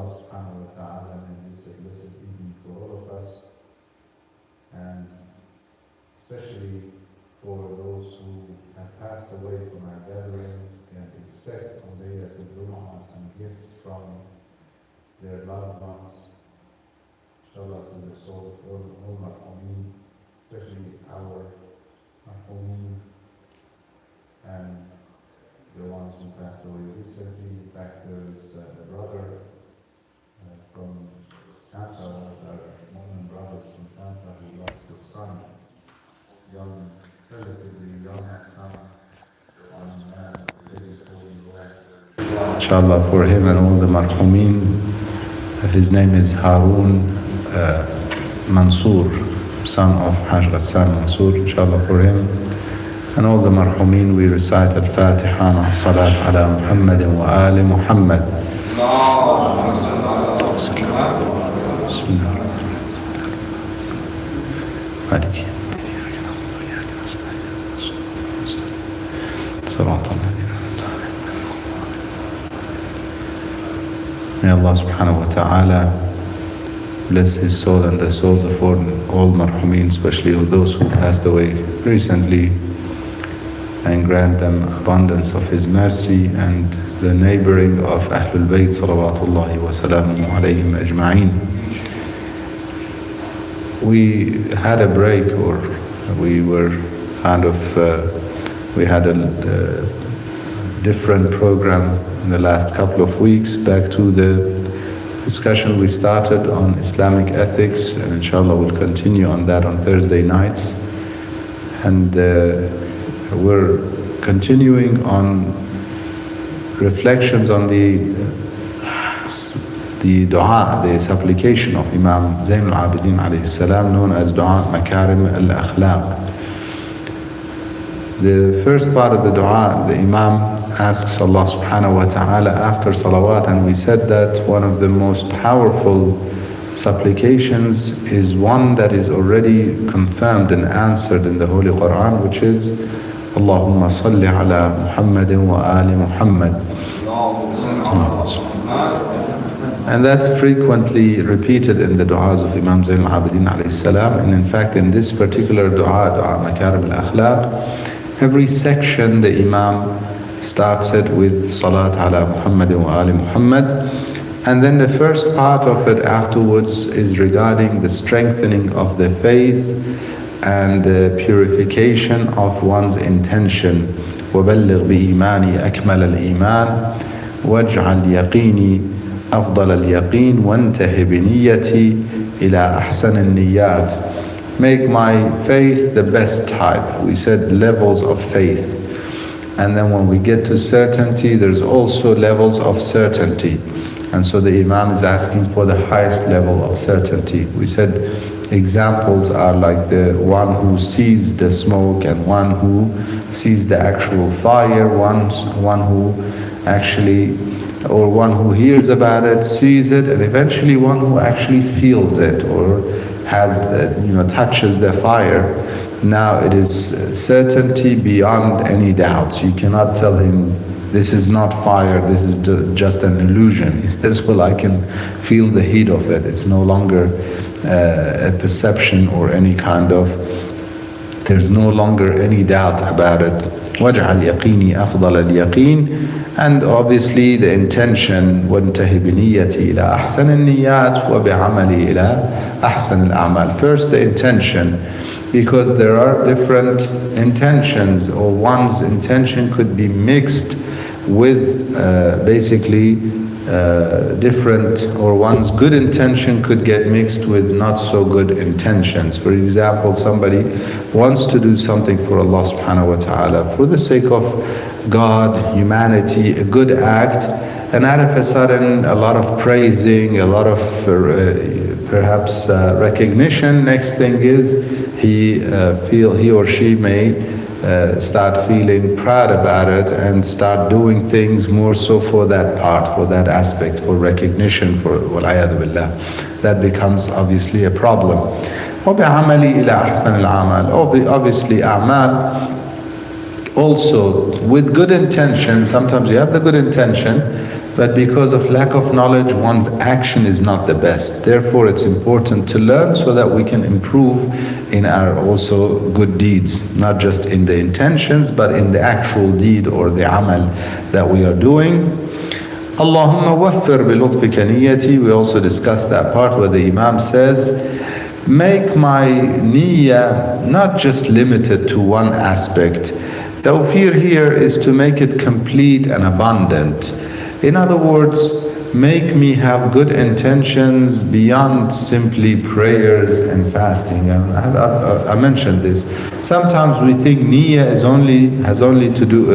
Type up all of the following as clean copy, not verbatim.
Allah subhanahu wa ta'ala may this a blessed evening for all of us, and especially for those who have passed away from our gatherings and expect on Laylatul Jumu'ah some gifts from their loved ones. Inshallah, to the souls of all Marhumin, especially our Marhumin and the ones who passed away recently. In fact, there is a brother from Tampa, one of our Mormon brothers from Tampa, who lost his son, young, relatively young son, on this holy war. Inshallah, for him and all the Marhumin, his name is Harun Mansour, son of Hajj Ghassan Mansour. Inshallah, for him and all the Marhumin, we recite Al-Fatiha ma salat ala Muhammadin wa ali Muhammad. May Allah subhanahu wa ta'ala bless his soul and the souls of all Marhumin, especially those who passed away recently, and grant them abundance of his mercy and the neighboring of Ahlul Bayt salawatullahi wa salamuhu alayhim ajma'een. We had a break, or we were kind of, we had a different program in the last couple of weeks, back to the discussion we started on Islamic ethics, and inshallah we'll continue on that on Thursday nights. And we're continuing on reflections on the dua, the supplication of Imam Zain al-Abidin alayhi salam, known as Dua Makarim al-Akhlaq. The first part of the dua, the Imam asks Allah subhanahu wa ta'ala after salawat, and we said that one of the most powerful supplications is one that is already confirmed and answered in the Holy Quran, which is Allahumma salli ala Muhammadin wa ali Muhammad. And that's frequently repeated in the du'as of Imam Zain al-Abidin alayhi salam. And in fact, in this particular dua, Dua Makarim al-Akhlaq, every section the Imam starts it with Salat ala Muhammadin wa ali Muhammad. And then the first part of it afterwards is regarding the strengthening of the faith and the purification of one's intention. وَبَلِّغْ بِإِيمَانِي أَكْمَلَ الْإِيمَانِ وَاجْعَلْ يَقِينِي أَفْضَلَ الْيَقِينِ وَانْتَهِ بِنِيَّتِي إِلَىٰ أَحْسَنِ النِّيَّاتِ. Make my faith the best type. We said levels of faith. And then when we get to certainty, there's also levels of certainty. And so the Imam is asking for the highest level of certainty. We said examples are like the one who sees the smoke, and one who sees the actual fire, one who actually, or one who hears about it, sees it, and eventually one who actually feels it or has the, touches the fire. Now it is certainty beyond any doubt. You cannot tell him this is not fire, this is just an illusion. He says, well, I can feel the heat of it. It's no longer a perception or any kind of, there's no longer any doubt about it. وَاجْعَلْ يَقِينِي أَفْضَلَ الْيَقِينِ. And obviously the intention, وَانْتَهِ بِنِيَّتِي إِلَىٰ أَحْسَنِ النِّيَّاتِ وَبِعَمَلِي إِلَىٰ أَحْسَنِ الْأَعْمَالِ. First the intention, because there are different intentions, or one's intention could be mixed with different, or one's good intention could get mixed with not so good intentions. For example, somebody wants to do something for Allah subhanahu wa ta'ala for the sake of God, humanity, a good act, and out of a sudden a lot of praising, a lot of perhaps recognition. Next thing is he or she may start feeling proud about it and start doing things more so for that part, for that aspect, for recognition, for wal-'iyadhu billah. That becomes obviously a problem. وَبِعَمَلِي إِلَىٰ أَحْسَنِ الْأَعْمَالِ. Obviously a'mal also with good intention. Sometimes you have the good intention, but because of lack of knowledge, one's action is not the best. Therefore, it's important to learn so that we can improve in our also good deeds, not just in the intentions, but in the actual deed or the amal that we are doing. Allahumma waffir bi lutfika niyyati. We also discussed that part where the Imam says, make my niyyah not just limited to one aspect. Tawfir here is to make it complete and abundant. In other words, make me have good intentions beyond simply prayers and fasting. I mentioned this. Sometimes we think niyyah has only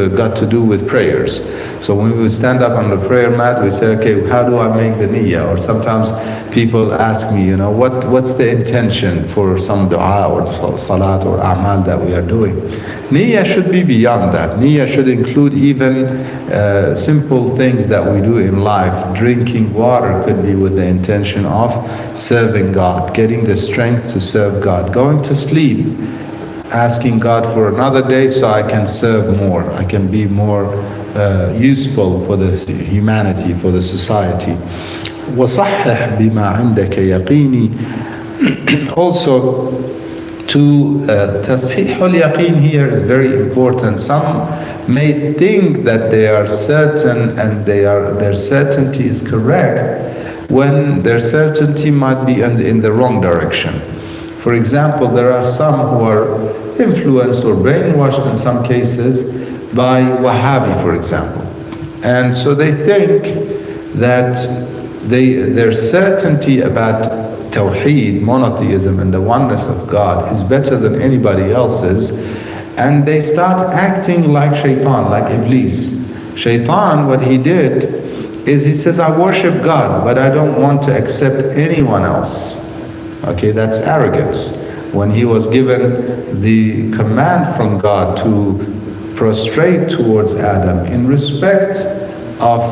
got to do with prayers. So when we stand up on the prayer mat, we say, okay, how do I make the niyyah? Or sometimes people ask me, what's the intention for some dua or salat or amal that we are doing? Niyyah should be beyond that. Niyyah should include even simple things that we do in life. Drinking water could be with the intention of serving God, getting the strength to serve God. Going to sleep, asking God for another day so I can serve more, I can be more useful for the humanity, for the society. وَصَحِّحْ بِمَا عِنْدَكَ يَقِينِي. Also, tasheeh al-yaqeen here is very important. Some may think that they are certain and their certainty is correct when their certainty might be in the wrong direction. For example, there are some who are influenced or brainwashed in some cases by Wahhabi, for example. And so they think that their certainty about Tawheed, monotheism, and the oneness of God is better than anybody else's, and they start acting like Shaitan, like Iblis. Shaitan, what he did is he says, I worship God, but I don't want to accept anyone else. Okay, that's arrogance. When he was given the command from God to prostrate towards Adam in respect of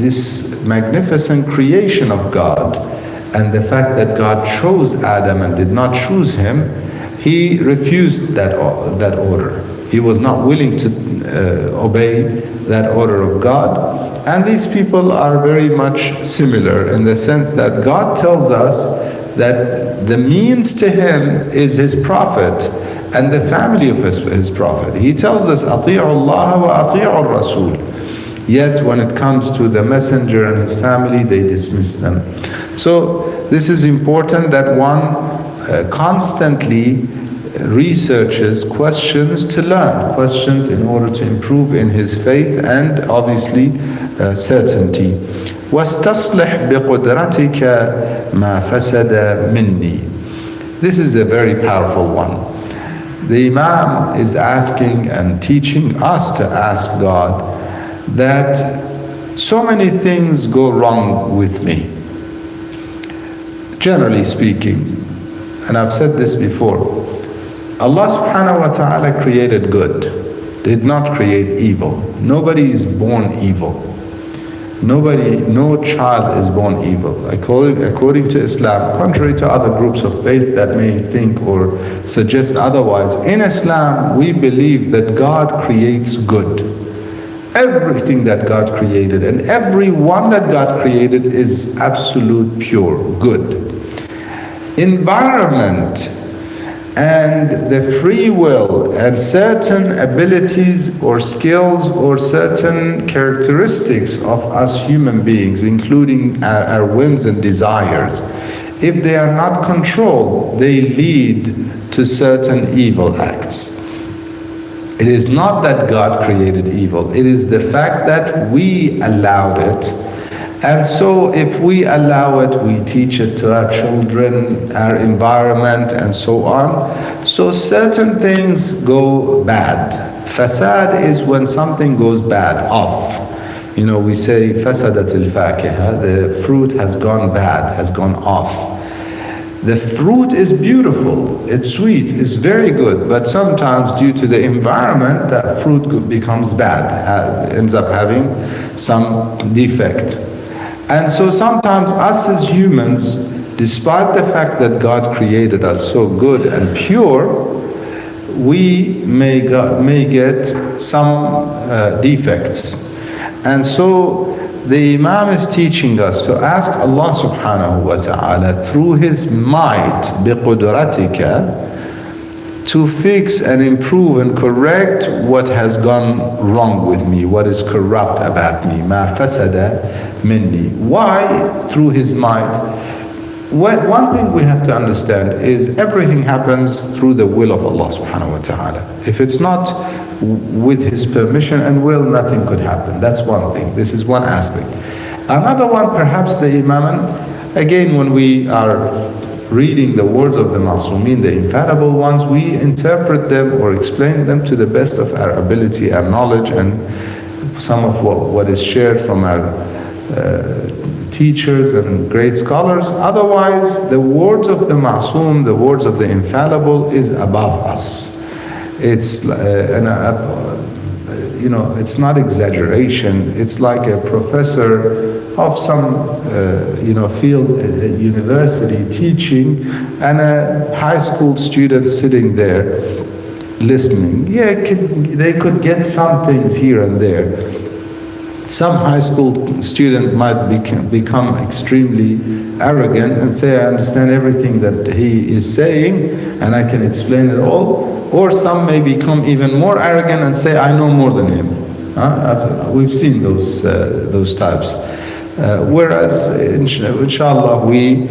this magnificent creation of God, and the fact that God chose Adam and did not choose him, he refused that order. He was not willing to obey that order of God. And these people are very much similar in the sense that God tells us that the means to him is his prophet and the family of his prophet. He tells us, أطيعوا الله وأطيعوا الرسول. Yet when it comes to the messenger and his family, they dismiss them. So this is important that one constantly researches questions to learn, questions in order to improve in his faith and obviously certainty. وَاسْتَصْلِحْ بِقُدْرَتِكَ مَا فَسَدَ مِنِّي. This is a very powerful one. The Imam is asking and teaching us to ask God that so many things go wrong with me. Generally speaking, and I've said this before, Allah subhanahu wa ta'ala created good, did not create evil. Nobody is born evil. No child is born evil. According to Islam, contrary to other groups of faith that may think or suggest otherwise, in Islam we believe that God creates good. Everything that God created and everyone that God created is absolute pure good. Environment and the free will and certain abilities or skills or certain characteristics of us human beings, including our whims and desires, if they are not controlled, they lead to certain evil acts. It is not that God created evil, it is the fact that we allowed it. And so if we allow it, we teach it to our children, our environment, and so on. So certain things go bad. Fasad is when something goes bad, off. We say, fasadat al-fakiha, the fruit has gone bad, has gone off. The fruit is beautiful, it's sweet, it's very good, but sometimes due to the environment, that fruit becomes bad, ends up having some defect. And so sometimes us as humans, despite the fact that God created us so good and pure, we may get some defects. And so the Imam is teaching us to ask Allah subhanahu wa ta'ala through His might, biqudratika, to fix and improve and correct what has gone wrong with me, what is corrupt about me. Ma fasada minni. Why? Through His might. One thing we have to understand is everything happens through the will of Allah subhanahu wa ta'ala. If it's not with His permission and will, nothing could happen. That's one thing. This is one aspect. Another one, perhaps the Imam, again, when we are reading the words of the Ma'sumin, the infallible ones, we interpret them or explain them to the best of our ability and knowledge, and some of what is shared from our teachers and great scholars. Otherwise, the words of the Ma'sum, the words of the infallible, is above us. It's it's not exaggeration. It's like a professor of some field at university teaching, and a high school student sitting there listening. Yeah, they could get some things here and there. Some high school student might become extremely arrogant and say, I understand everything that he is saying and I can explain it all. Or some may become even more arrogant and say, I know more than him. We've seen those types. Whereas, inshallah, we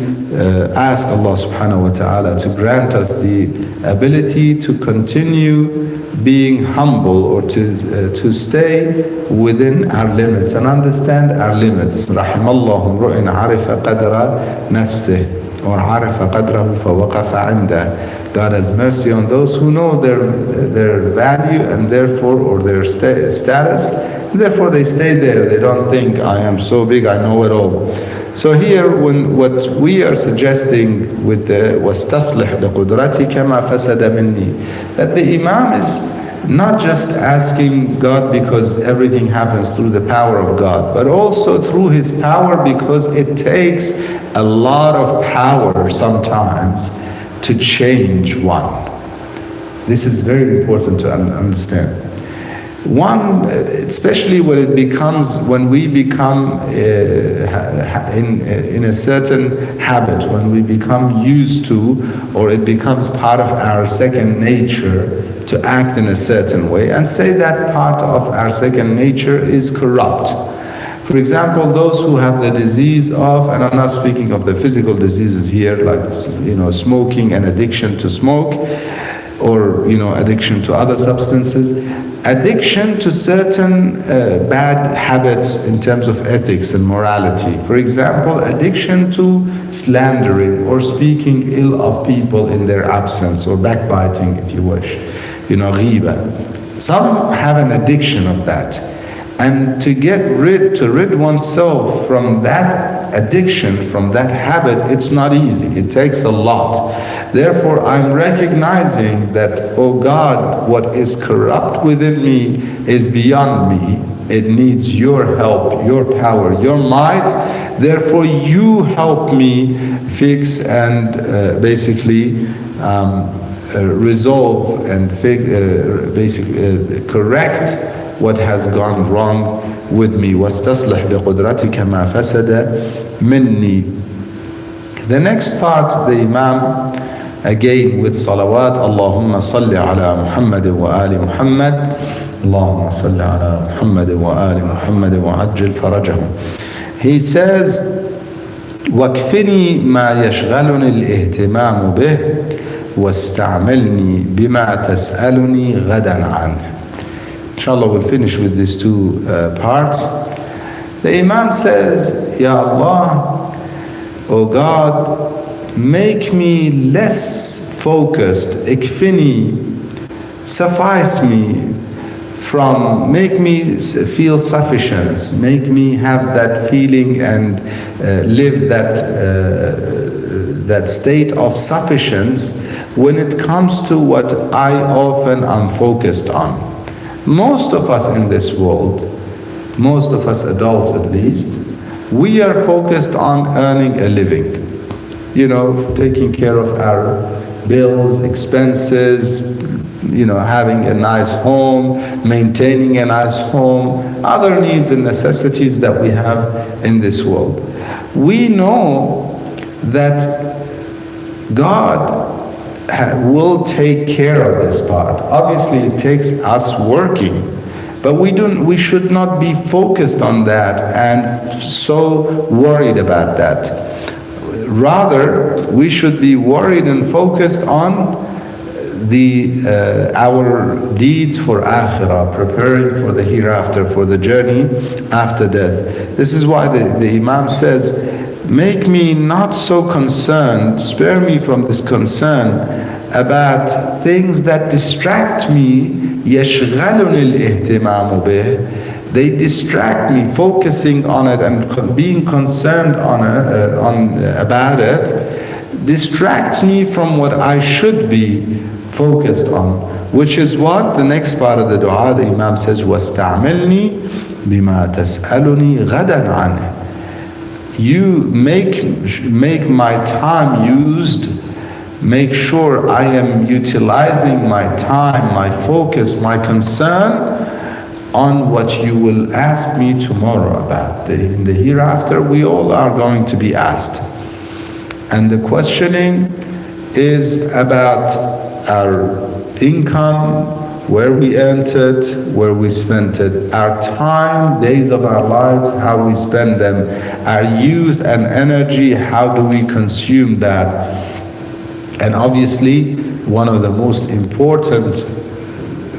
ask Allah subhanahu wa ta'ala to grant us the ability to continue being humble, or to stay within our limits and understand our limits. رحم الله امرؤ عرف قدر نفسه or عرف قدره فوقف عنده. God has mercy on those who know their value and therefore, or their status, and therefore they stay there. They don't think, I am so big, I know it all. So here, what we are suggesting with the وَاسْتَصْلِحْ بِقُدْرَتِكَ مَا فَسَدَ مِنِّي, that the Imam is not just asking God because everything happens through the power of God, but also through His power, because it takes a lot of power sometimes to change one. This is very important to understand. One, especially when we become in a certain habit, when we become used to, or it becomes part of our second nature to act in a certain way, and say that part of our second nature is corrupt. For example, those who have the disease of, and I'm not speaking of the physical diseases here, like smoking and addiction to smoke, or addiction to other substances, addiction to certain bad habits in terms of ethics and morality. For example, addiction to slandering or speaking ill of people in their absence, or backbiting, if you wish, ghiba. Some have an addiction of that. And to rid oneself from that addiction, from that habit, it's not easy. It takes a lot. Therefore, I'm recognizing that, oh God, what is corrupt within me is beyond me. It needs your help, your power, your might. Therefore, you help me fix and resolve and correct what has gone wrong with me. وَاسْتَصْلِحْ بِقُدْرَتِكَ مَا فَسَدَ مِنِّي. The next part, the Imam, again with salawat, Allahumma salli ala Muhammad wa ali Muhammad, Allahumma salli ala Muhammad wa ali Muhammad wa ajil farajahum. He says, وَكْفِنِي مَا يَشْغَلُنِ الْإِهْتِمَامُ بِهِ وَاسْتَعْمِلْنِي بِمَا تَسْأَلُنِي غَدًا عَنْهِ. Inshallah, we'll finish with these two parts. The Imam says, Ya Allah, O God, make me less focused, ikfini, suffice me from, make me feel sufficiency, make me have that feeling and live that state of sufficiency when it comes to what I often am focused on. Most of us in this world, most of us adults at least, we are focused on earning a living, taking care of our bills, expenses, having a nice home, maintaining a nice home, other needs and necessities that we have in this world. We know that God will take care of this part. Obviously, it takes us working, but we should not be focused on that and so worried about that. Rather, we should be worried and focused on our deeds for akhirah, preparing for the hereafter, for the journey after death. This is why the Imam says, make me not so concerned, spare me from this concern about things that distract me. يشغلني الاهتمام به. They distract me, focusing on it and being concerned about it distracts me from what I should be focused on, which is what the next part of the dua, the Imam says, وَاسْتَعْمِلْنِي بِمَا تَسْأَلُنِي غَدًا عَنْهِ. You make my time used, make sure I am utilizing my time, my focus, my concern on what you will ask me tomorrow about. In the hereafter, we all are going to be asked. And the questioning is about our income, where we earned it, where we spent it, our time, days of our lives, how we spend them, our youth and energy, how do we consume that. And obviously, one of the most important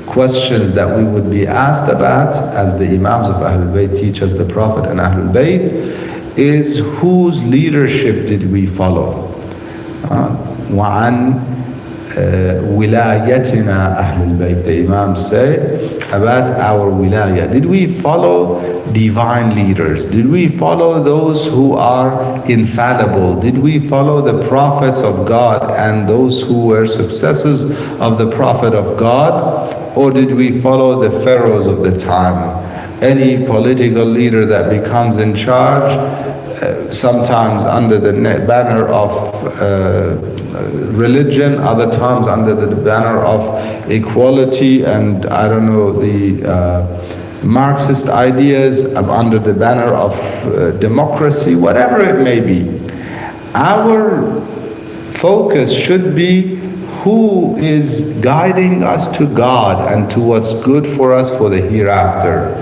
questions that we would be asked about, as the Imams of Ahlul Bayt teach us, the Prophet and Ahlul Bayt, is whose leadership did we follow? وَعَنْ وِلَايَتِنَا أَهْلُ الْبَيْتِ. The Imams say about our wilayah. Did we follow divine leaders? Did we follow those who are infallible? Did we follow the prophets of God and those who were successors of the Prophet of God? Or did we follow the pharaohs of the time? Any political leader that becomes in charge, sometimes under the banner of religion, other times under the banner of equality and the Marxist ideas, under the banner of democracy, whatever it may be. Our focus should be who is guiding us to God and to what's good for us for the hereafter.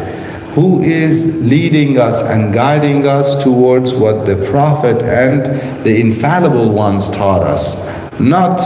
Who is leading us and guiding us towards what the Prophet and the infallible ones taught us. Not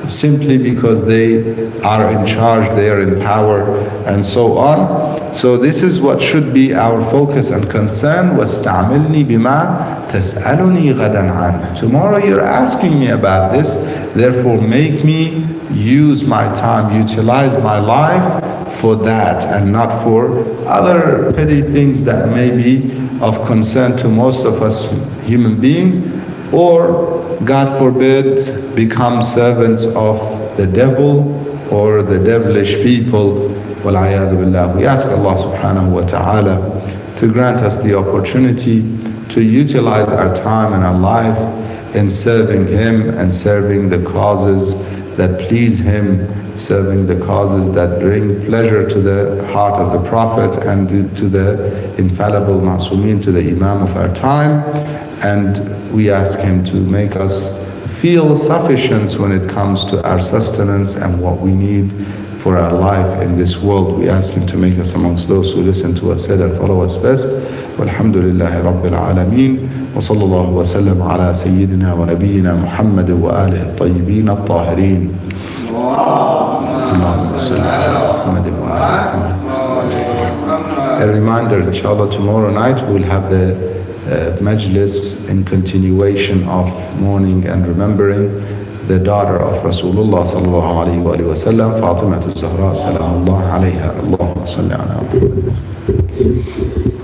simply because they are in charge, they are in power, and so on. So this is what should be our focus and concern. وَاسْتَعْمِلْنِي بِمَا تَسْأَلُنِي غَدًا عَنْهُ. Tomorrow you're asking me about this, therefore make me use my time, utilize my life for that and not for other petty things that may be of concern to most of us human beings, or God forbid become servants of the devil or the devilish people. وَالْعِيَاذُ بِاللَّهِ. We ask Allah subhanahu wa ta'ala to grant us the opportunity to utilize our time and our life in serving Him and serving the causes that please Him, serving the causes that bring pleasure to the heart of the Prophet and to the infallible Ma'sumin, to the Imam of our time. And we ask Him to make us feel sufficiency when it comes to our sustenance and what we need for our life in this world. We ask Him to make us amongst those who listen to what's said and follow what's best. Walhamdulillahi Rabbil Alameen. Wa sallallahu wa sallam ala Sayyidina wa Nabiyyina Muhammad wa alihi at-tayyibin at-tahirin. Allahumma salli ala Muhammad wa alihi. A reminder, inshallah, tomorrow night we'll have the majlis in continuation of mourning and remembering the daughter of Rasulullah sallallahu alayhi wa sallam, Fatimah al-Zahra, salamullah alayha. Allahumma salli ala Muhammad.